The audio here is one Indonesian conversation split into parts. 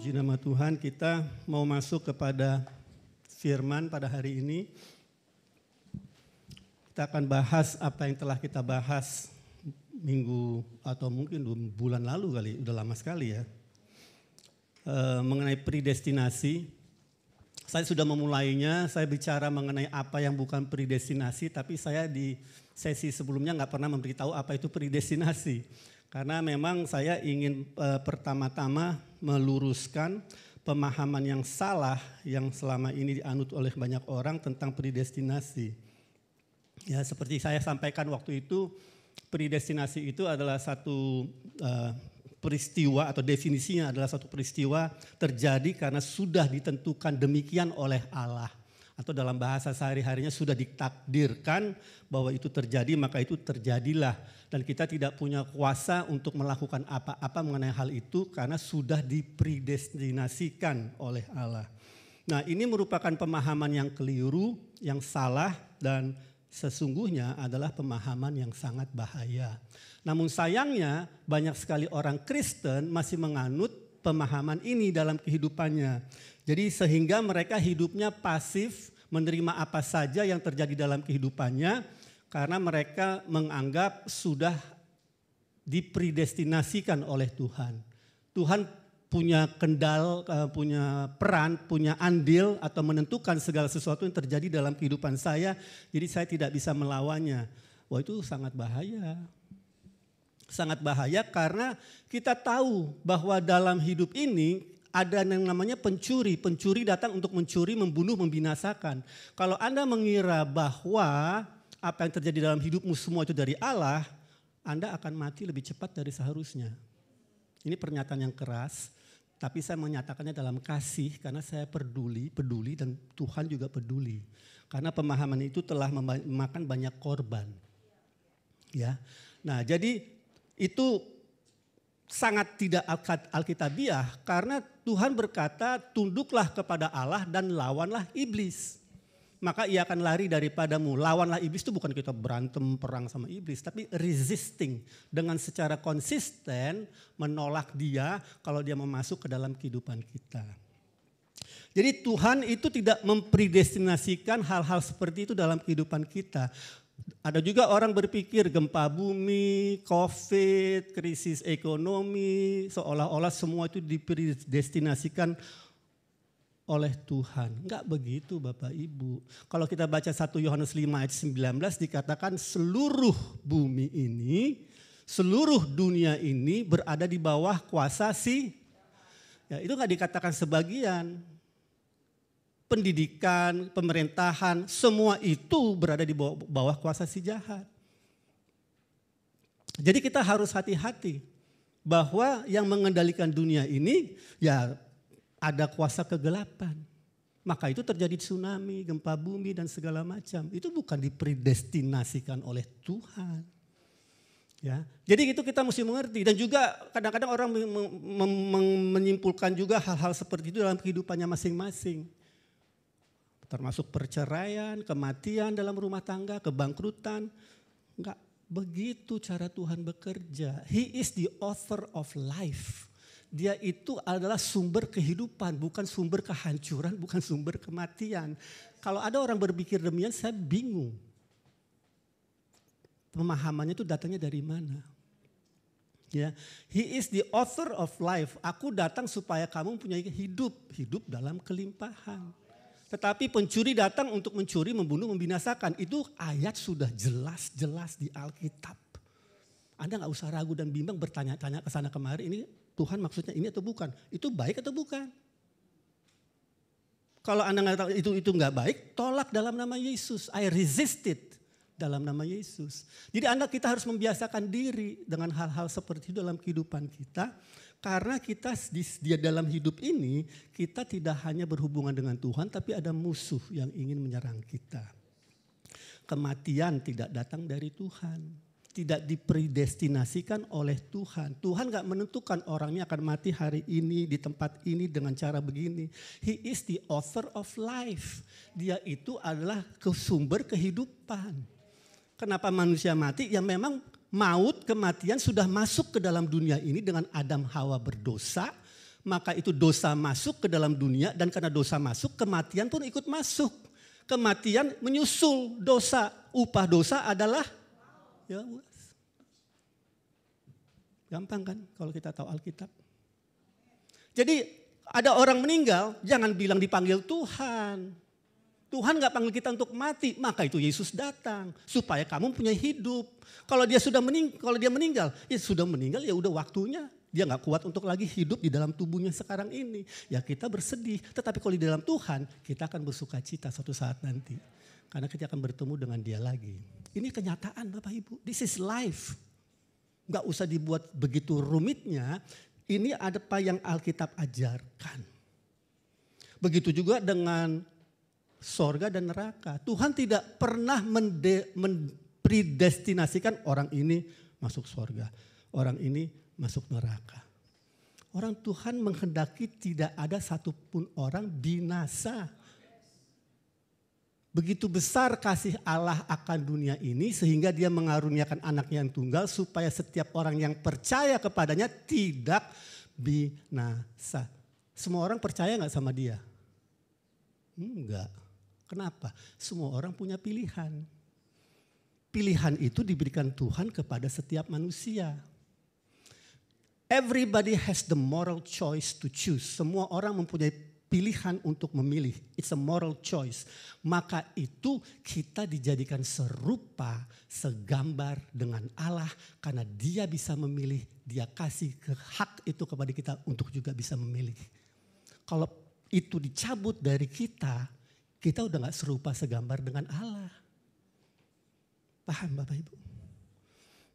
Puji nama Tuhan, kita mau masuk kepada firman pada hari ini. Kita akan bahas apa yang telah kita bahas minggu atau mungkin 2 bulan lalu kali, udah lama sekali ya. Mengenai predestinasi. Saya sudah memulainya, saya bicara mengenai apa yang bukan predestinasi, tapi saya di sesi sebelumnya nggak pernah memberitahu apa itu predestinasi. Karena memang saya ingin pertama-tama meluruskan pemahaman yang salah yang selama ini dianut oleh banyak orang tentang predestinasi. Ya, seperti saya sampaikan waktu itu, predestinasi itu adalah satu peristiwa atau definisinya adalah satu peristiwa terjadi karena sudah ditentukan demikian oleh Allah. Atau dalam bahasa sehari-harinya sudah ditakdirkan bahwa itu terjadi, maka itu terjadilah. Dan kita tidak punya kuasa untuk melakukan apa-apa mengenai hal itu karena sudah dipredestinasikan oleh Allah. Nah, ini merupakan pemahaman yang keliru, yang salah, dan sesungguhnya adalah pemahaman yang sangat bahaya. Namun sayangnya banyak sekali orang Kristen masih menganut pemahaman ini dalam kehidupannya. Jadi sehingga mereka hidupnya pasif, menerima apa saja yang terjadi dalam kehidupannya karena mereka menganggap sudah dipredestinasikan oleh Tuhan. Tuhan punya punya peran, punya andil atau menentukan segala sesuatu yang terjadi dalam kehidupan saya, jadi saya tidak bisa melawannya. Wah, itu sangat bahaya. Sangat bahaya karena kita tahu bahwa dalam hidup ini ada yang namanya pencuri. Pencuri datang untuk mencuri, membunuh, membinasakan. Kalau Anda mengira bahwa apa yang terjadi dalam hidupmu semua itu dari Allah, Anda akan mati lebih cepat dari seharusnya. Ini pernyataan yang keras, tapi saya menyatakannya dalam kasih karena saya peduli dan Tuhan juga peduli. Karena pemahaman itu telah memakan banyak korban. Ya. Nah, jadi itu sangat tidak alkitabiah karena Tuhan berkata tunduklah kepada Allah dan lawanlah iblis. Maka ia akan lari daripadamu. Lawanlah iblis itu bukan kita berantem perang sama iblis, tapi resisting dengan secara konsisten menolak dia kalau dia mau masuk ke dalam kehidupan kita. Jadi Tuhan itu tidak mempredestinasikan hal-hal seperti itu dalam kehidupan kita. Ada juga orang berpikir gempa bumi, COVID, krisis ekonomi, seolah-olah semua itu dipredestinasikan oleh Tuhan. Enggak begitu Bapak Ibu. Kalau kita baca 1 Yohanes 5 ayat 19 dikatakan seluruh bumi ini, seluruh dunia ini berada di bawah kuasa ya, itu enggak dikatakan sebagian. Pendidikan, pemerintahan, semua itu berada di bawah kuasa si jahat. Jadi kita harus hati-hati bahwa yang mengendalikan dunia ini ya ada kuasa kegelapan. Maka itu terjadi tsunami, gempa bumi dan segala macam. Itu bukan dipredestinasikan oleh Tuhan. Ya, jadi itu kita mesti mengerti dan juga kadang-kadang orang menyimpulkan juga hal-hal seperti itu dalam kehidupannya masing-masing. Termasuk perceraian, kematian dalam rumah tangga, kebangkrutan. Enggak begitu cara Tuhan bekerja. He is the author of life. Dia itu adalah sumber kehidupan, bukan sumber kehancuran, bukan sumber kematian. Kalau ada orang berpikir demikian, saya bingung. Pemahamannya itu datangnya dari mana? Ya, He is the author of life. Aku datang supaya kamu punya hidup dalam kelimpahan. Tetapi pencuri datang untuk mencuri, membunuh, membinasakan. Itu ayat sudah jelas-jelas di Alkitab. Anda gak usah ragu dan bimbang bertanya-tanya ke sana kemari. Ini Tuhan maksudnya ini atau bukan? Itu baik atau bukan? Kalau Anda gak tahu itu gak baik, tolak dalam nama Yesus. I resist it dalam nama Yesus. Jadi kita harus membiasakan diri dengan hal-hal seperti itu dalam kehidupan kita. Karena kita di dalam hidup ini, kita tidak hanya berhubungan dengan Tuhan, tapi ada musuh yang ingin menyerang kita. Kematian tidak datang dari Tuhan. Tidak dipredestinasikan oleh Tuhan. Tuhan gak menentukan orangnya akan mati hari ini, di tempat ini, dengan cara begini. He is the author of life. Dia itu adalah sumber kehidupan. Kenapa manusia mati? Ya memang maut, kematian sudah masuk ke dalam dunia ini dengan Adam Hawa berdosa. maka itu dosa masuk ke dalam dunia, dan karena dosa masuk, kematian pun ikut masuk. Kematian menyusul dosa, upah dosa adalah ya. Gampang kan kalau kita tahu Alkitab. Jadi ada orang meninggal, jangan bilang dipanggil Tuhan. Tuhan gak panggil kita untuk mati, maka itu Yesus datang supaya kamu punya hidup. Kalau dia meninggal, ya sudah meninggal, ya udah waktunya. Dia gak kuat untuk lagi hidup di dalam tubuhnya sekarang ini. Ya kita bersedih, tetapi kalau di dalam Tuhan, kita akan bersuka cita suatu saat nanti. Karena kita akan bertemu dengan dia lagi. Ini kenyataan Bapak Ibu, this is life. Gak usah dibuat begitu rumitnya, ini ada apa yang Alkitab ajarkan. Begitu juga dengan sorga dan neraka. Tuhan tidak pernah mempredestinasikan orang ini masuk sorga, orang ini masuk neraka. Orang Tuhan menghendaki tidak ada satupun orang binasa. Begitu besar kasih Allah akan dunia ini sehingga dia mengaruniakan anaknya yang tunggal supaya setiap orang yang percaya kepadanya tidak binasa. Semua orang percaya gak sama dia? Enggak. Kenapa? Semua orang punya pilihan. Pilihan itu diberikan Tuhan kepada setiap manusia. Everybody has the moral choice to choose. Semua orang mempunyai pilihan untuk memilih. It's a moral choice. Maka itu kita dijadikan serupa, segambar dengan Allah. Karena dia bisa memilih, dia kasih hak itu kepada kita untuk juga bisa memilih. Kalau itu dicabut dari kita udah gak serupa segambar dengan Allah. Paham Bapak Ibu?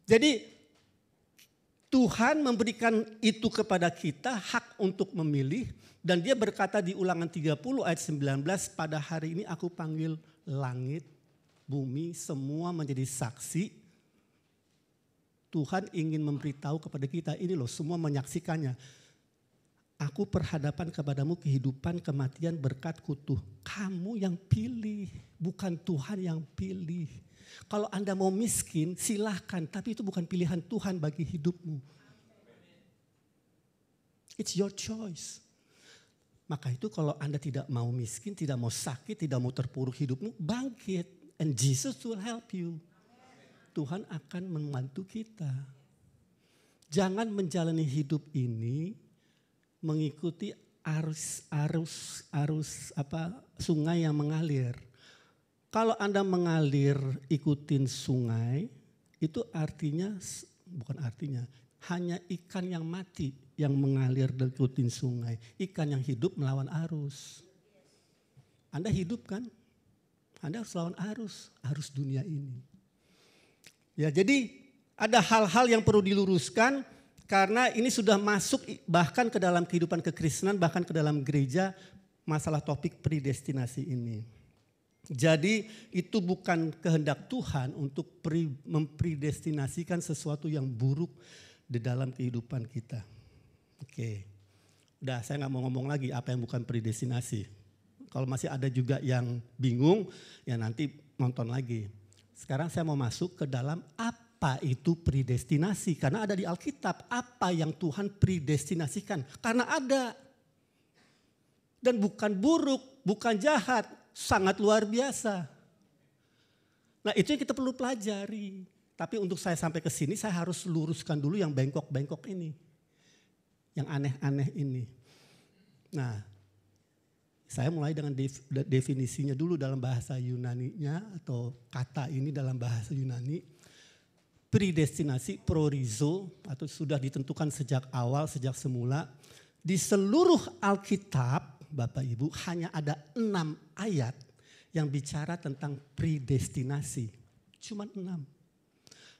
Jadi Tuhan memberikan itu kepada kita, hak untuk memilih. Dan dia berkata di Ulangan 30 ayat 19, pada hari ini aku panggil langit, bumi, semua menjadi saksi. Tuhan ingin memberitahu kepada kita, ini loh semua menyaksikannya. Aku perhadapan kepadamu kehidupan, kematian, berkat, kutuh. Kamu yang pilih, bukan Tuhan yang pilih. Kalau Anda mau miskin, silahkan. Tapi itu bukan pilihan Tuhan bagi hidupmu. It's your choice. Maka itu kalau Anda tidak mau miskin, tidak mau sakit, tidak mau terpuruk hidupmu, bangkit. And Jesus will help you. Tuhan akan membantu kita. Jangan menjalani hidup ini mengikuti arus sungai yang mengalir. Kalau Anda mengalir ikutin sungai, itu hanya ikan yang mati yang mengalir dan ikutin sungai. Ikan yang hidup melawan arus. Anda hidup kan? Anda harus lawan arus dunia ini. Ya, jadi ada hal-hal yang perlu diluruskan. Karena ini sudah masuk bahkan ke dalam kehidupan kekristenan, bahkan ke dalam gereja, masalah topik predestinasi ini. Jadi itu bukan kehendak Tuhan untuk mempredestinasikan sesuatu yang buruk di dalam kehidupan kita. Oke, udah saya gak mau ngomong lagi apa yang bukan predestinasi. Kalau masih ada juga yang bingung, ya nanti nonton lagi. Sekarang saya mau masuk ke dalam apa itu predestinasi? Karena ada di Alkitab, apa yang Tuhan predestinasikan? Karena ada. Dan bukan buruk, bukan jahat, sangat luar biasa. Nah itu yang kita perlu pelajari. Tapi untuk saya sampai ke sini, saya harus luruskan dulu yang bengkok-bengkok ini. Yang aneh-aneh ini. Nah, saya mulai dengan definisinya dulu dalam bahasa Yunani-nya atau kata ini dalam bahasa Yunani. Predestinasi, prorizo, atau sudah ditentukan sejak awal, sejak semula. Di seluruh Alkitab, Bapak Ibu, hanya ada 6 ayat yang bicara tentang predestinasi. Cuma 6.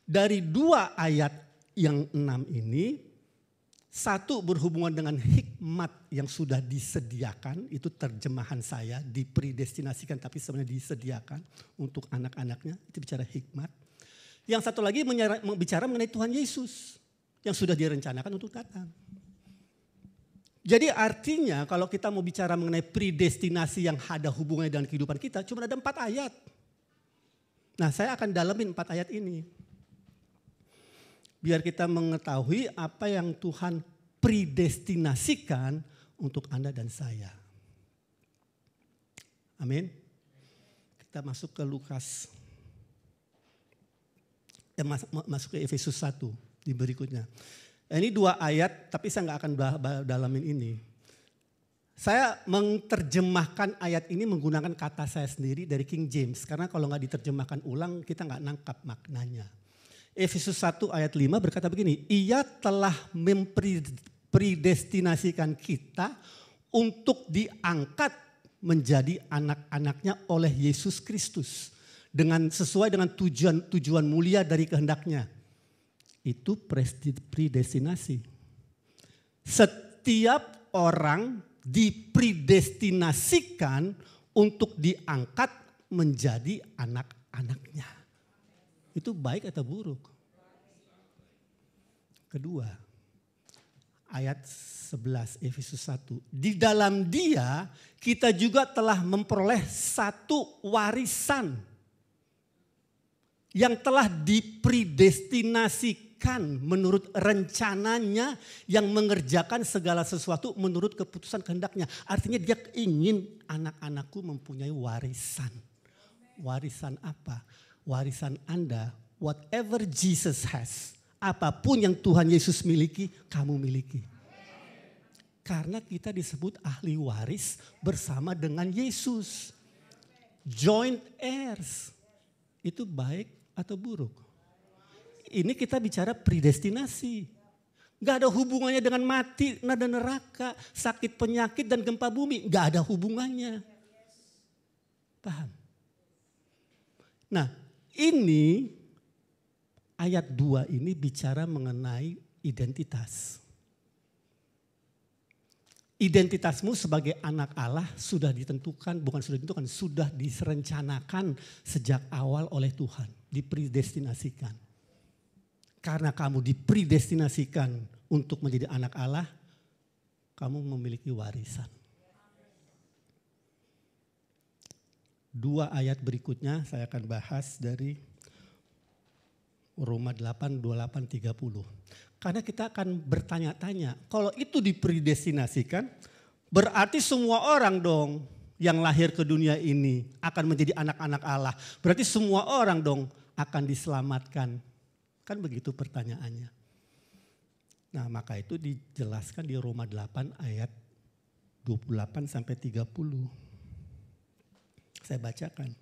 Dari 2 ayat yang 6 ini, satu berhubungan dengan hikmat yang sudah disediakan, itu terjemahan saya, dipredestinasikan tapi sebenarnya disediakan untuk anak-anaknya, itu bicara hikmat. Yang satu lagi bicara mengenai Tuhan Yesus yang sudah direncanakan untuk datang. Jadi artinya kalau kita mau bicara mengenai predestinasi yang ada hubungannya dengan kehidupan kita, cuma ada 4 ayat. Nah saya akan dalamin 4 ayat ini. Biar kita mengetahui apa yang Tuhan predestinasikan untuk Anda dan saya. Amin. Kita masuk ke Lukas. Masuk ke Efesus 1 di berikutnya. Ini 2 ayat, tapi saya nggak akan dalamin ini. Saya menerjemahkan ayat ini menggunakan kata saya sendiri dari King James. Karena kalau nggak diterjemahkan ulang, kita nggak nangkap maknanya. Efesus 1 ayat 5 berkata begini, Ia telah mempredestinasikan kita untuk diangkat menjadi anak-anaknya oleh Yesus Kristus. Sesuai dengan tujuan mulia dari kehendaknya. Itu predestinasi. Setiap orang dipredestinasikan untuk diangkat menjadi anak-anaknya. Itu baik atau buruk? Kedua, ayat 11 Efesus 1. Di dalam Dia kita juga telah memperoleh satu warisan yang telah dipredestinasikan menurut rencananya yang mengerjakan segala sesuatu menurut keputusan kehendaknya. Artinya dia ingin anak-anakku mempunyai warisan. Warisan apa? Warisan Anda, whatever Jesus has. Apapun yang Tuhan Yesus miliki, kamu miliki. Karena kita disebut ahli waris bersama dengan Yesus. Joint heirs. Itu baik atau buruk? Ini kita bicara predestinasi. Gak ada hubungannya dengan mati, nada neraka, sakit penyakit dan gempa bumi. Gak ada hubungannya. Paham? Nah ini ayat 2 ini bicara mengenai identitas. Identitasmu sebagai anak Allah sudah ditentukan, sudah direncanakan sejak awal oleh Tuhan. Dipredestinasikan. Karena kamu dipredestinasikan untuk menjadi anak Allah, kamu memiliki warisan. 2 ayat berikutnya saya akan bahas dari Roma 8, 28, 30. Karena kita akan bertanya-tanya, kalau itu dipredestinasikan, berarti semua orang dong yang lahir ke dunia ini akan menjadi anak-anak Allah. Berarti semua orang dong akan diselamatkan. Kan begitu pertanyaannya. Nah maka itu dijelaskan di Roma 8 ayat 28 sampai 30. Saya bacakan.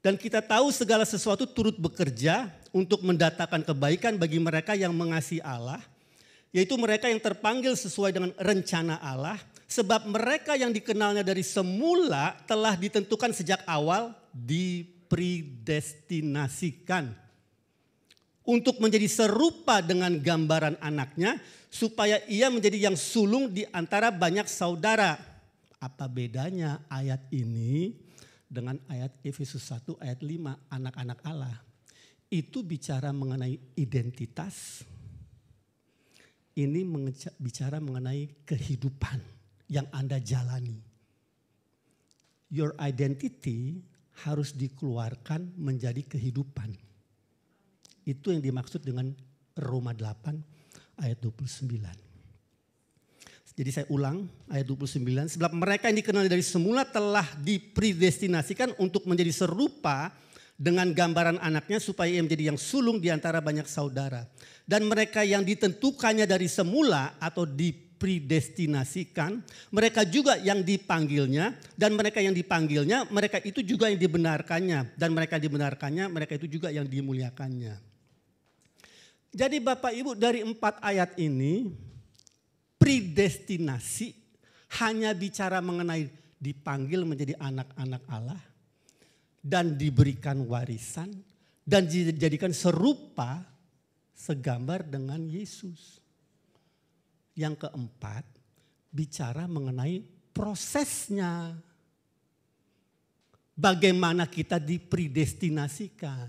Dan kita tahu segala sesuatu turut bekerja untuk mendatangkan kebaikan bagi mereka yang mengasihi Allah. Yaitu mereka yang terpanggil sesuai dengan rencana Allah. Sebab mereka yang dikenalnya dari semula telah ditentukan sejak awal dipredestinasikan. Untuk menjadi serupa dengan gambaran anaknya. Supaya ia menjadi yang sulung di antara banyak saudara. Apa bedanya ayat ini dengan ayat Efesus 1 ayat 5 anak-anak Allah. Itu bicara mengenai identitas. Ini bicara mengenai kehidupan yang Anda jalani. Your identity harus dikeluarkan menjadi kehidupan. Itu yang dimaksud dengan Roma 8 ayat 29. Jadi saya ulang ayat 29. Sebab mereka yang dikenal dari semula telah dipredestinasikan untuk menjadi serupa dengan gambaran anaknya supaya ia menjadi yang sulung di antara banyak saudara. Dan mereka yang ditentukannya dari semula atau dipredestinasikan, mereka juga yang dipanggilnya. Dan mereka yang dipanggilnya, mereka itu juga yang dibenarkannya. Dan mereka dibenarkannya, mereka itu juga yang dimuliakannya. Jadi Bapak Ibu dari 4 ayat ini predestinasi hanya bicara mengenai dipanggil menjadi anak-anak Allah dan diberikan warisan dan dijadikan serupa segambar dengan Yesus. Yang keempat bicara mengenai prosesnya. Bagaimana kita dipredestinasikan.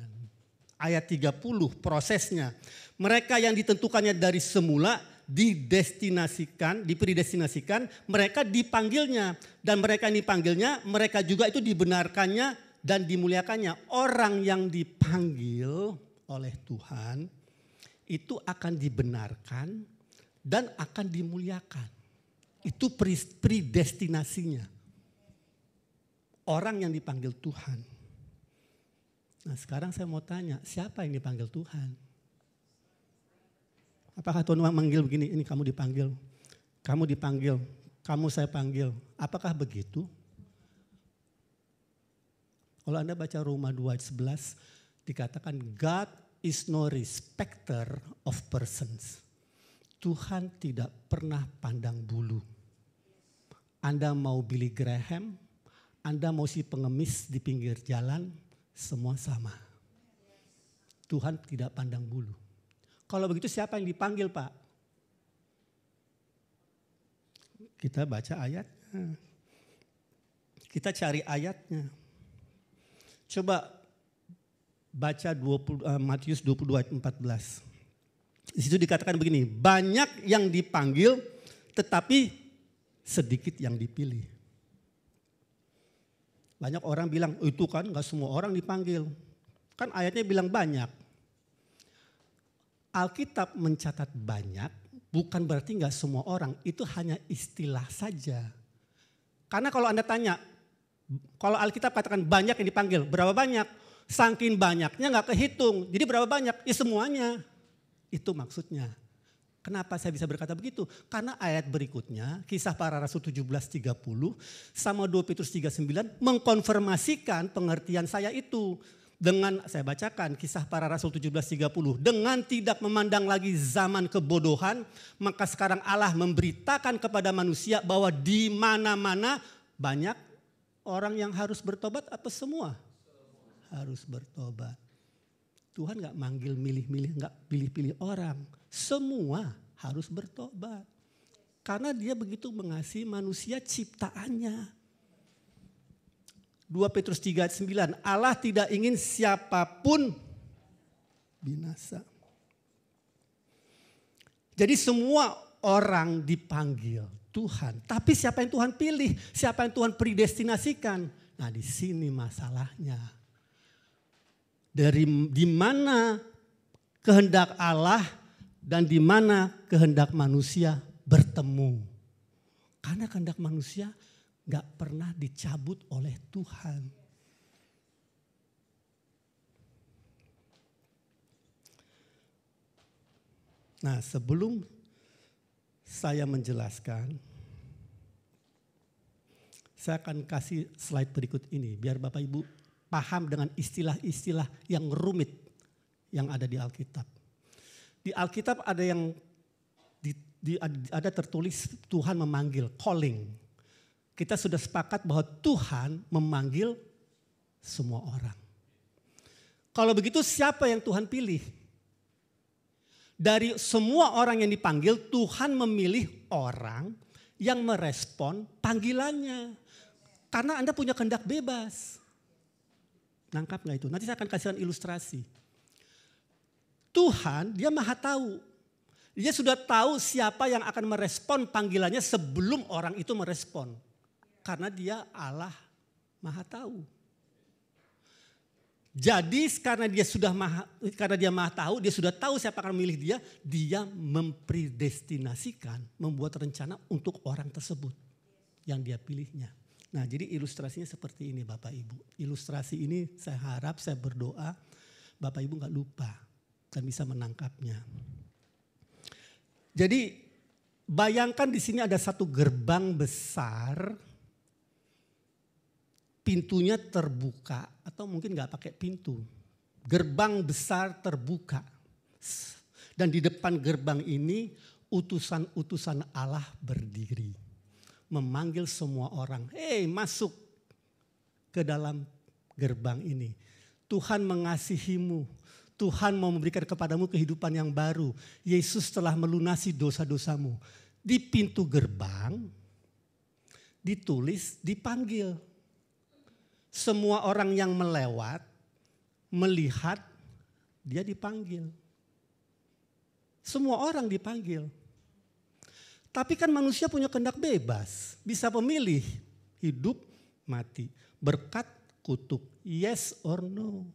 Ayat 30 prosesnya. Mereka yang ditentukannya dari semula dipredestinasikan, mereka dipanggilnya. Dan mereka yang dipanggilnya, mereka juga itu dibenarkannya dan dimuliakannya. Orang yang dipanggil oleh Tuhan itu akan dibenarkan dan akan dimuliakan. Itu predestinasinya. Orang yang dipanggil Tuhan. Nah sekarang saya mau tanya, siapa yang dipanggil Tuhan? Apakah Tuhan manggil begini, ini kamu dipanggil, kamu saya panggil. Apakah begitu? Kalau Anda baca Roma 2 ayat 11, dikatakan God is no respecter of persons. Tuhan tidak pernah pandang bulu. Anda mau Billy Graham, Anda mau si pengemis di pinggir jalan, semua sama. Tuhan tidak pandang bulu. Kalau begitu siapa yang dipanggil, Pak? Kita baca ayatnya. Kita cari ayatnya. Coba baca Matius 22 ayat 14. Di situ dikatakan begini, banyak yang dipanggil tetapi sedikit yang dipilih. Banyak orang bilang, oh, itu kan gak semua orang dipanggil. Kan ayatnya bilang banyak. Alkitab mencatat banyak, bukan berarti gak semua orang. Itu hanya istilah saja. Karena kalau Anda tanya, kalau Alkitab katakan banyak yang dipanggil, berapa banyak? Saking banyaknya gak kehitung. Jadi berapa banyak? Ya semuanya. Itu maksudnya. Kenapa saya bisa berkata begitu? Karena ayat berikutnya, Kisah Para Rasul 17:30 sama 2 Petrus 3:9 mengkonfirmasikan pengertian saya itu. Dengan, saya bacakan Kisah Para Rasul 17:30. Dengan tidak memandang lagi zaman kebodohan, maka sekarang Allah memberitakan kepada manusia bahwa di mana-mana banyak orang yang harus bertobat apa semua? Harus bertobat. Tuhan gak manggil milih-milih, gak pilih-pilih orang. Semua harus bertobat. Karena dia begitu mengasihi manusia ciptaannya. 2 Petrus 3 ayat 9. Allah tidak ingin siapapun binasa. Jadi semua orang dipanggil Tuhan. Tapi siapa yang Tuhan pilih? Siapa yang Tuhan predestinasikan? Nah di sini masalahnya. Di mana kehendak Allah dan di mana kehendak manusia bertemu. Karena kehendak manusia gak pernah dicabut oleh Tuhan. Nah sebelum saya menjelaskan, saya akan kasih slide berikut ini biar Bapak Ibu paham dengan istilah-istilah yang rumit yang ada di Alkitab. Di Alkitab ada yang ada tertulis Tuhan memanggil, calling. Kita sudah sepakat bahwa Tuhan memanggil semua orang. Kalau begitu siapa yang Tuhan pilih? Dari semua orang yang dipanggil, Tuhan memilih orang yang merespon panggilannya. Karena Anda punya kehendak bebas. Nangkap gak itu? Nanti saya akan kasihkan ilustrasi. Tuhan dia maha tahu. Dia sudah tahu siapa yang akan merespon panggilannya sebelum orang itu merespon. Karena dia Allah maha tahu. Jadi karena dia maha tahu, dia sudah tahu siapa akan memilih dia mempredestinasikan, membuat rencana untuk orang tersebut yang dia pilihnya. Nah jadi ilustrasinya seperti ini Bapak Ibu. Ilustrasi ini saya harap, saya berdoa Bapak Ibu gak lupa dan bisa menangkapnya. Jadi bayangkan di sini ada satu gerbang besar, pintunya terbuka atau mungkin gak pakai pintu. Gerbang besar terbuka dan di depan gerbang ini utusan-utusan Allah berdiri. Memanggil semua orang, masuk ke dalam gerbang ini. Tuhan mengasihimu, Tuhan mau memberikan kepadamu kehidupan yang baru. Yesus telah melunasi dosa-dosamu. Di pintu gerbang ditulis dipanggil. Semua orang yang melewat, melihat, dia dipanggil. Semua orang dipanggil. Tapi kan manusia punya kehendak bebas. Bisa memilih hidup, mati. Berkat, kutuk. Yes or no.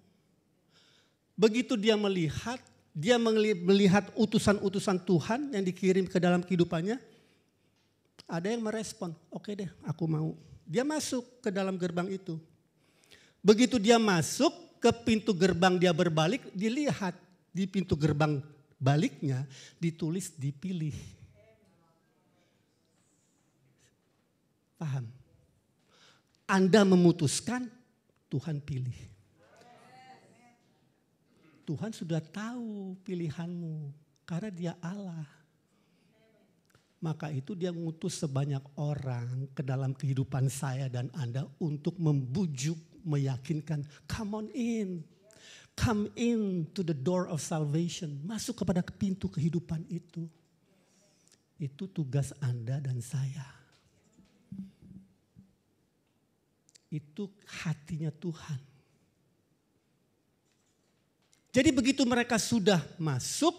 Begitu dia melihat utusan-utusan Tuhan yang dikirim ke dalam kehidupannya. Ada yang merespon, oke deh aku mau. Dia masuk ke dalam gerbang itu. Begitu dia masuk ke pintu gerbang dia berbalik, dilihat di pintu gerbang baliknya ditulis dipilih. Paham? Anda memutuskan, Tuhan pilih. Tuhan sudah tahu pilihanmu karena Dia Allah. Maka itu Dia mengutus sebanyak orang ke dalam kehidupan saya dan Anda untuk membujuk, meyakinkan, come on in. Come in to the door of salvation. Masuk kepada pintu kehidupan itu. Itu tugas Anda dan saya. Itu hatinya Tuhan. Jadi begitu mereka sudah masuk,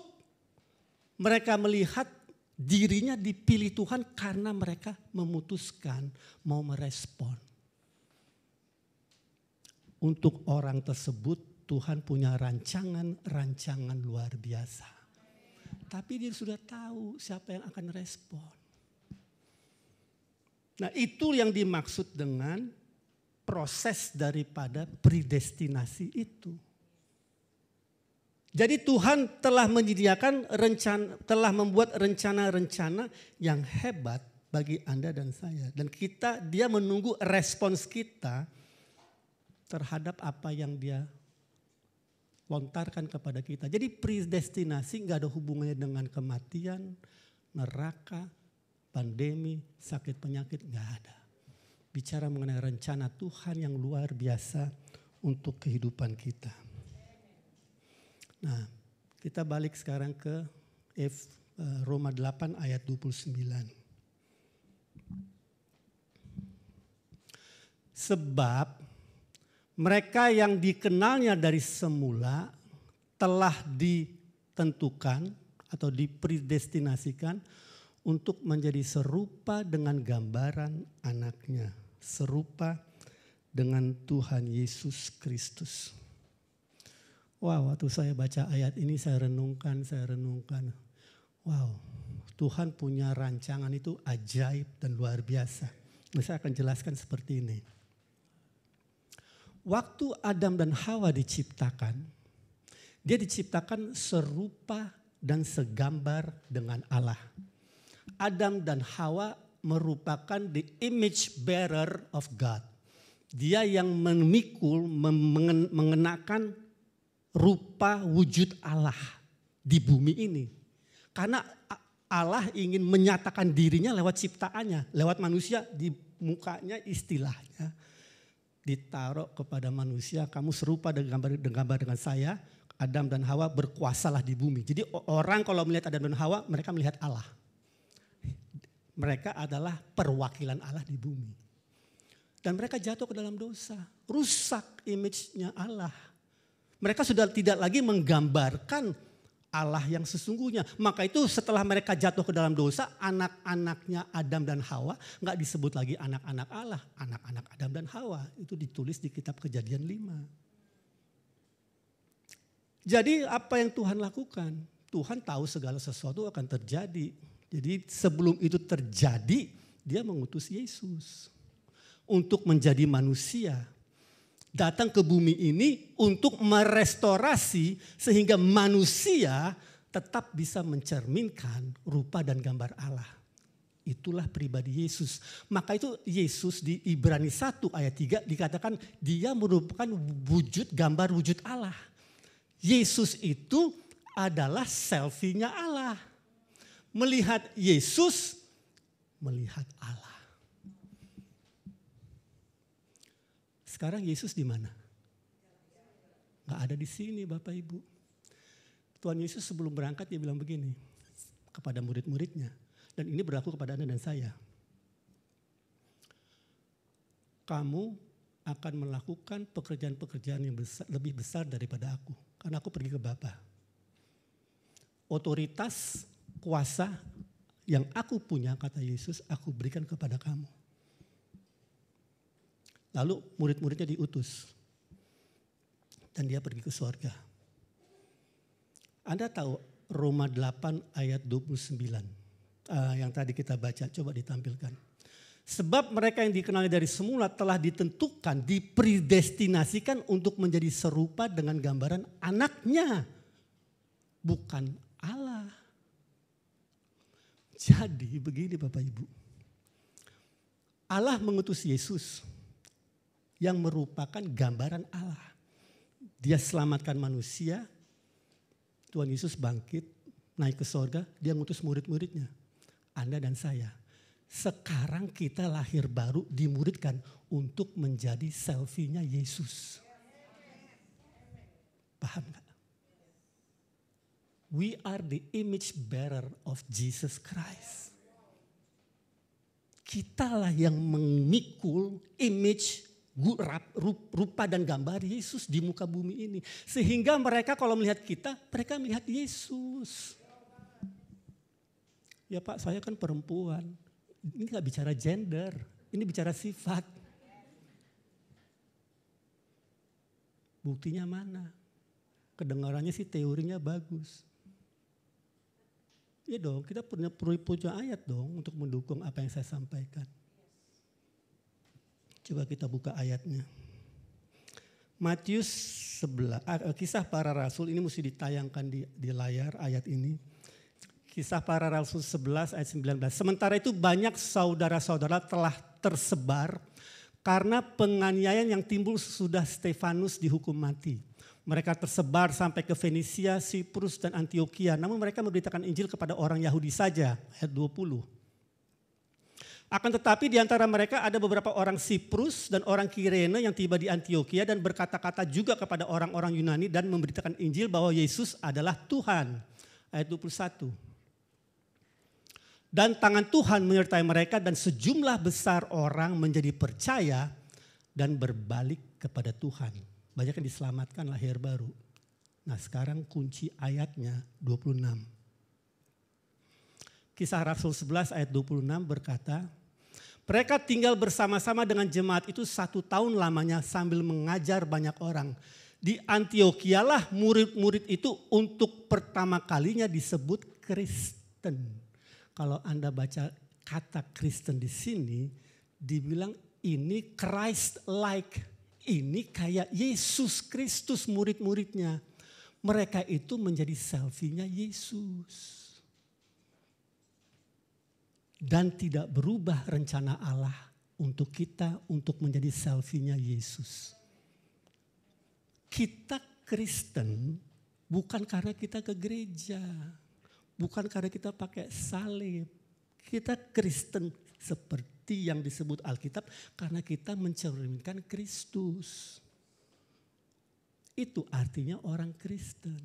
mereka melihat dirinya dipilih Tuhan karena mereka memutuskan mau merespon. Untuk orang tersebut Tuhan punya rancangan luar biasa. Tapi dia sudah tahu siapa yang akan respon. Nah itu yang dimaksud dengan proses daripada predestinasi itu. Jadi Tuhan telah menyediakan telah membuat rencana-rencana yang hebat bagi Anda dan saya. Dan dia menunggu respons kita terhadap apa yang Dia lontarkan kepada kita. Jadi predestinasi nggak ada hubungannya dengan kematian, neraka, pandemi, sakit penyakit, nggak ada. Bicara mengenai rencana Tuhan yang luar biasa untuk kehidupan kita. Nah, kita balik sekarang ke Roma 8 ayat 29. Sebab mereka yang dikenalnya dari semula telah ditentukan atau dipredestinasikan untuk menjadi serupa dengan gambaran anaknya. Serupa dengan Tuhan Yesus Kristus. Wow, waktu saya baca ayat ini saya renungkan. Wow, Tuhan punya rancangan itu ajaib dan luar biasa. Nah, saya akan jelaskan seperti ini. Waktu Adam dan Hawa diciptakan, dia diciptakan serupa dan segambar dengan Allah. Adam dan Hawa merupakan the image bearer of God. Dia yang memikul, mengenakan rupa wujud Allah di bumi ini. Karena Allah ingin menyatakan dirinya lewat ciptaannya, lewat manusia di mukanya istilahnya. Ditaruh kepada manusia, kamu serupa dengan gambar dengan saya, Adam dan Hawa berkuasalah di bumi. Jadi orang kalau melihat Adam dan Hawa, mereka melihat Allah. Mereka adalah perwakilan Allah di bumi. Dan mereka jatuh ke dalam dosa. Rusak image-nya Allah. Mereka sudah tidak lagi menggambarkan Allah yang sesungguhnya. Maka itu setelah mereka jatuh ke dalam dosa, anak-anaknya Adam dan Hawa gak disebut lagi anak-anak Allah. Anak-anak Adam dan Hawa. Itu ditulis di kitab Kejadian 5. Jadi apa yang Tuhan lakukan? Tuhan tahu segala sesuatu akan terjadi. Jadi sebelum itu terjadi, Dia mengutus Yesus untuk menjadi manusia. Datang ke bumi ini untuk merestorasi sehingga manusia tetap bisa mencerminkan rupa dan gambar Allah. Itulah pribadi Yesus. Maka itu Yesus di Ibrani 1 ayat 3 dikatakan Dia merupakan gambar wujud Allah. Yesus itu adalah selfie-nya Allah. Melihat Yesus, melihat Allah. Sekarang Yesus di mana? Gak ada di sini Bapak Ibu. Tuhan Yesus sebelum berangkat Dia bilang begini kepada murid-muridnya. Dan ini berlaku kepada Anda dan saya. Kamu akan melakukan pekerjaan-pekerjaan yang lebih besar daripada aku. Karena aku pergi ke Bapa. Otoritas, kuasa yang aku punya, kata Yesus, aku berikan kepada kamu. Lalu murid-muridnya diutus. Dan Dia pergi ke surga. Anda tahu Roma 8 ayat 29. yang tadi kita baca, coba ditampilkan. Sebab mereka yang dikenali dari semula telah ditentukan, dipredestinasikan untuk menjadi serupa dengan gambaran anaknya, bukan Allah. Jadi begini Bapak Ibu, Allah mengutus Yesus yang merupakan gambaran Allah. Dia selamatkan manusia, Tuhan Yesus bangkit, naik ke sorga, dia ngutus murid-muridnya, Anda dan saya. Sekarang kita lahir baru dimuridkan untuk menjadi selfie-nya Yesus. Paham gak? We are the image bearer of Jesus Christ. Kitalah yang memikul image, rupa dan gambar Yesus di muka bumi ini. Sehingga mereka kalau melihat kita, mereka melihat Yesus. Ya Pak, saya kan perempuan. Ini gak bicara gender, ini bicara sifat. Buktinya mana? Kedengarannya sih teorinya bagus. Iya dong, kita punya ayat dong untuk mendukung apa yang saya sampaikan. Coba kita buka ayatnya. Matius 11, kisah para rasul, ini mesti ditayangkan di layar ayat ini. Kisah para rasul 11 ayat 19. Sementara itu banyak saudara-saudara telah tersebar karena penganiayaan yang timbul sesudah Stefanus dihukum mati. Mereka tersebar sampai ke Fenisia, Siprus dan Antioquia. Namun mereka memberitakan Injil kepada orang Yahudi saja. Ayat 20. Akan tetapi di antara mereka ada beberapa orang Siprus dan orang Kirene yang tiba di Antioquia dan berkata-kata juga kepada orang-orang Yunani dan memberitakan Injil bahwa Yesus adalah Tuhan. Ayat 21. Dan tangan Tuhan menyertai mereka dan sejumlah besar orang menjadi percaya dan berbalik kepada Tuhan. Banyak yang diselamatkan lahir baru. Nah sekarang kunci ayatnya 26. Kisah Rasul 11 ayat 26 berkata, mereka tinggal bersama-sama dengan jemaat itu 1 tahun lamanya sambil mengajar banyak orang. Di Antioquia lah murid-murid itu untuk pertama kalinya disebut Kristen. Kalau Anda baca kata Kristen di sini, dibilang ini Christ-like. Ini kayak Yesus Kristus murid-muridnya. Mereka itu menjadi selfie-nya Yesus. Dan tidak berubah rencana Allah untuk kita untuk menjadi selfie-nya Yesus. Kita Kristen bukan karena kita ke gereja. Bukan karena kita pakai salib. Kita Kristen seperti yang disebut Alkitab karena kita mencerminkan Kristus. Itu artinya orang Kristen.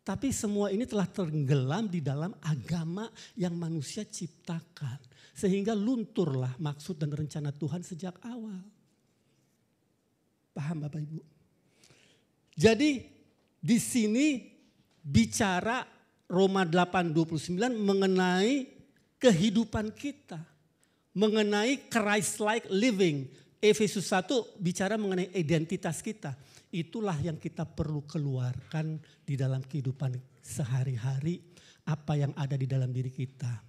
Tapi semua ini telah tenggelam di dalam agama yang manusia ciptakan. Sehingga lunturlah maksud dan rencana Tuhan sejak awal. Paham Bapak Ibu? Jadi di sini bicara Roma 8:29 mengenai kehidupan kita. Mengenai Christ-like living. Efesus 1 bicara mengenai identitas kita. Itulah yang kita perlu keluarkan di dalam kehidupan sehari-hari. Apa yang ada di dalam diri kita.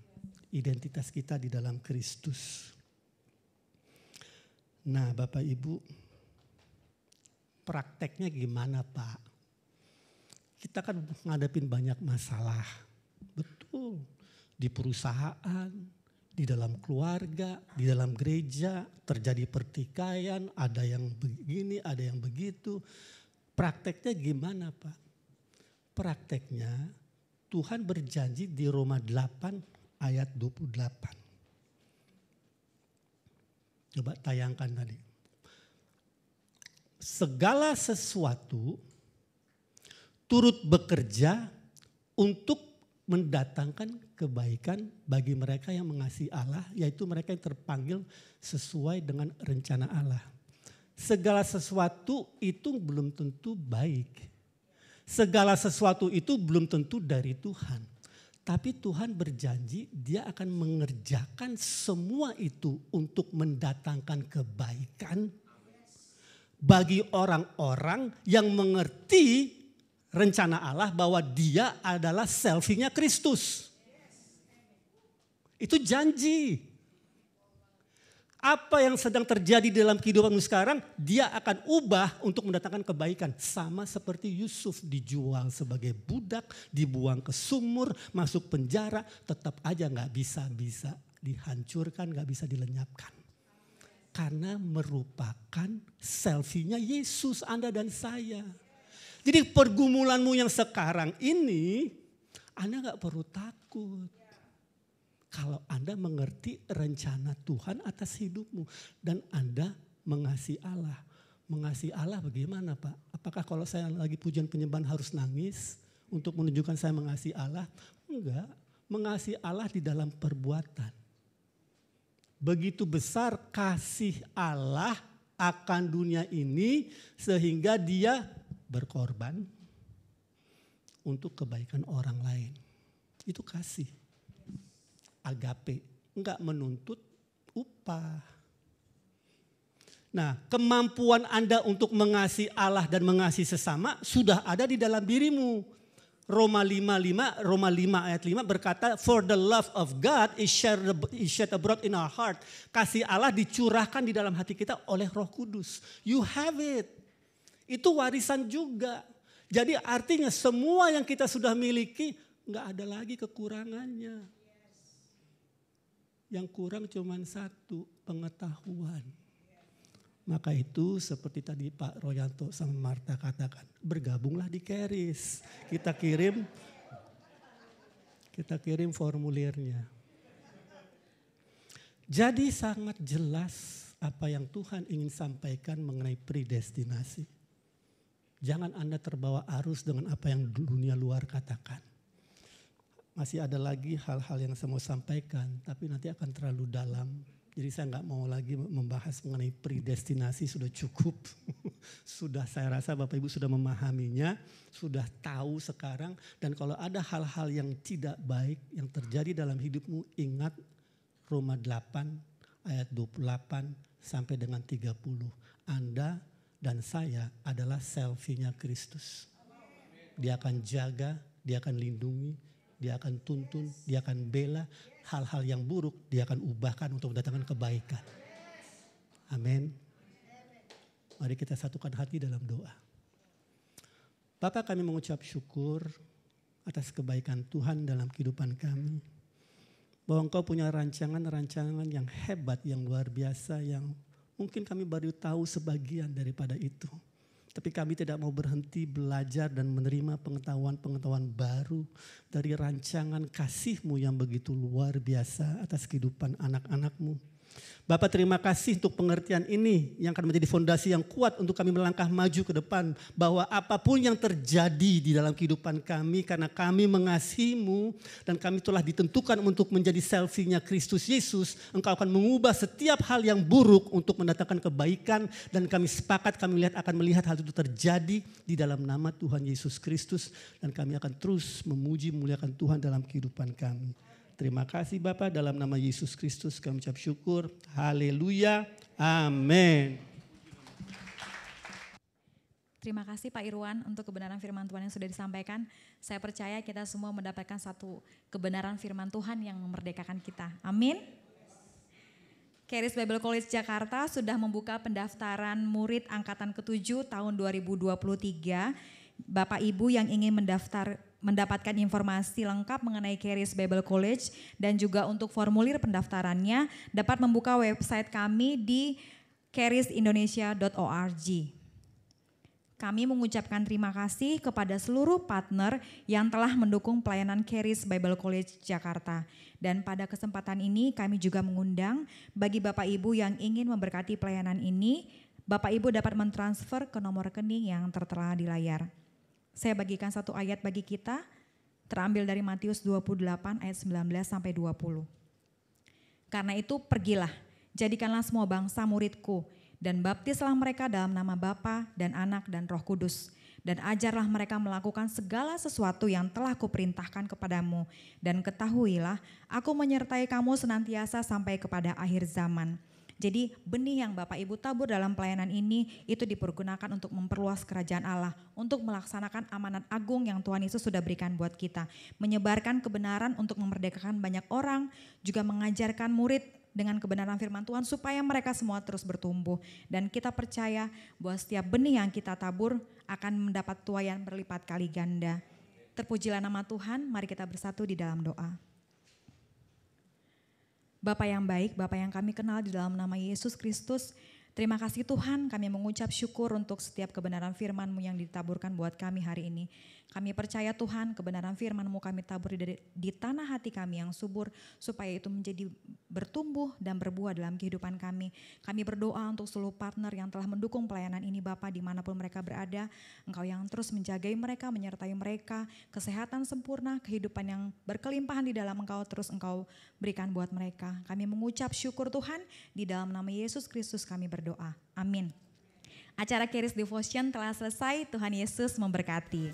Identitas kita di dalam Kristus. Nah Bapak Ibu, prakteknya gimana Pak? Kita kan ngadepin banyak masalah, betul. Di perusahaan, di dalam keluarga, di dalam gereja, terjadi pertikaian, ada yang begini, ada yang begitu. Prakteknya gimana Pak? Prakteknya Tuhan berjanji di Roma 8 ayat 28. Coba tayangkan tadi. Segala sesuatu turut bekerja untuk mendatangkan kebaikan bagi mereka yang mengasihi Allah, yaitu mereka yang terpanggil sesuai dengan rencana Allah. Segala sesuatu itu belum tentu baik. Segala sesuatu itu belum tentu dari Tuhan. Tapi Tuhan berjanji dia akan mengerjakan semua itu untuk mendatangkan kebaikan bagi orang-orang yang mengerti rencana Allah bahwa dia adalah selfie-nya Kristus. Itu janji. Apa yang sedang terjadi dalam kehidupanmu sekarang, dia akan ubah untuk mendatangkan kebaikan. Sama seperti Yusuf dijual sebagai budak, dibuang ke sumur, masuk penjara, tetap aja gak bisa dihancurkan, gak bisa dilenyapkan. Karena merupakan selfie-nya Yesus, Anda dan saya. Jadi pergumulanmu yang sekarang ini, Anda gak perlu takut. Kalau Anda mengerti rencana Tuhan atas hidupmu dan Anda mengasihi Allah. Mengasihi Allah bagaimana Pak? Apakah kalau saya lagi pujian penyembahan harus nangis untuk menunjukkan saya mengasihi Allah? Enggak, mengasihi Allah di dalam perbuatan. Begitu besar kasih Allah akan dunia ini sehingga dia berkorban untuk kebaikan orang lain. Itu kasih. Agape, enggak menuntut upah. Nah, kemampuan Anda untuk mengasihi Allah dan mengasihi sesama sudah ada di dalam dirimu. Roma 5 ayat 5 berkata, for the love of God is shed abroad in our heart. Kasih Allah dicurahkan di dalam hati kita oleh Roh Kudus. You have it. Itu warisan juga. Jadi artinya semua yang kita sudah miliki enggak ada lagi kekurangannya. Yang kurang cuma satu, pengetahuan. Maka itu seperti tadi Pak Royanto sama Marta katakan, bergabunglah di Charis. Kita kirim formulirnya. Jadi sangat jelas apa yang Tuhan ingin sampaikan mengenai predestinasi. Jangan Anda terbawa arus dengan apa yang dunia luar katakan. Masih ada lagi hal-hal yang saya mau sampaikan, tapi nanti akan terlalu dalam. Jadi saya nggak mau lagi membahas mengenai predestinasi, sudah cukup. Sudah saya rasa Bapak Ibu sudah memahaminya, sudah tahu sekarang. Dan kalau ada hal-hal yang tidak baik yang terjadi dalam hidupmu, ingat Roma 8 ayat 28 sampai dengan 30. Anda dan saya adalah selfie-nya Kristus. Dia akan jaga, dia akan lindungi. Dia akan tuntun, dia akan bela hal-hal yang buruk, dia akan ubahkan untuk mendatangkan kebaikan. Amin. Mari kita satukan hati dalam doa. Bapa, kami mengucap syukur atas kebaikan Tuhan dalam kehidupan kami. Bahwa Engkau punya rancangan-rancangan yang hebat, yang luar biasa, yang mungkin kami baru tahu sebagian daripada itu. Tapi kami tidak mau berhenti belajar dan menerima pengetahuan-pengetahuan baru dari rancangan kasih-Mu yang begitu luar biasa atas kehidupan anak-anak-Mu. Bapak, terima kasih untuk pengertian ini yang akan menjadi fondasi yang kuat untuk kami melangkah maju ke depan. Bahwa apapun yang terjadi di dalam kehidupan kami karena kami mengasihi-Mu dan kami telah ditentukan untuk menjadi selfie-nya Kristus Yesus. Engkau akan mengubah setiap hal yang buruk untuk mendatangkan kebaikan. Dan kami sepakat akan melihat hal itu terjadi di dalam nama Tuhan Yesus Kristus. Dan kami akan terus memuji memuliakan Tuhan dalam kehidupan kami. Terima kasih Bapak, dalam nama Yesus Kristus kami ucap syukur. Haleluya. Amin. Terima kasih Pak Irwan untuk kebenaran firman Tuhan yang sudah disampaikan. Saya percaya kita semua mendapatkan satu kebenaran firman Tuhan yang memerdekakan kita. Amin. Charis Bible College Jakarta sudah membuka pendaftaran murid angkatan ke-7 tahun 2023. Bapak Ibu yang ingin mendapatkan informasi lengkap mengenai Charis Bible College dan juga untuk formulir pendaftarannya dapat membuka website kami di charisindonesia.org. Kami mengucapkan terima kasih kepada seluruh partner yang telah mendukung pelayanan Charis Bible College Jakarta. Dan pada kesempatan ini kami juga mengundang bagi Bapak Ibu yang ingin memberkati pelayanan ini, Bapak Ibu dapat mentransfer ke nomor rekening yang tertera di layar. Saya bagikan satu ayat bagi kita, terambil dari Matius 28 ayat 19 sampai 20. Karena itu pergilah, jadikanlah semua bangsa muridku, dan baptislah mereka dalam nama Bapa dan Anak dan Roh Kudus. Dan ajarlah mereka melakukan segala sesuatu yang telah kuperintahkan kepadamu. Dan ketahuilah, aku menyertai kamu senantiasa sampai kepada akhir zaman. Jadi benih yang Bapak Ibu tabur dalam pelayanan ini itu dipergunakan untuk memperluas kerajaan Allah, untuk melaksanakan amanat agung yang Tuhan Yesus sudah berikan buat kita. Menyebarkan kebenaran untuk memerdekakan banyak orang, juga mengajarkan murid dengan kebenaran firman Tuhan supaya mereka semua terus bertumbuh. Dan kita percaya bahwa setiap benih yang kita tabur akan mendapat tuai yang berlipat kali ganda. Terpujilah nama Tuhan, mari kita bersatu di dalam doa. Bapa yang baik, Bapa yang kami kenal di dalam nama Yesus Kristus, terima kasih Tuhan, kami mengucap syukur untuk setiap kebenaran firman-Mu yang ditaburkan buat kami hari ini. Kami percaya Tuhan, kebenaran firman-Mu kami tabur di tanah hati kami yang subur, supaya itu menjadi bertumbuh dan berbuah dalam kehidupan kami. Kami berdoa untuk seluruh partner yang telah mendukung pelayanan ini Bapa, dimanapun mereka berada. Engkau yang terus menjagai mereka, menyertai mereka, kesehatan sempurna, kehidupan yang berkelimpahan di dalam Engkau terus Engkau berikan buat mereka. Kami mengucap syukur Tuhan, di dalam nama Yesus Kristus kami berdoa. Amin. Acara Charis Devotion telah selesai, Tuhan Yesus memberkati.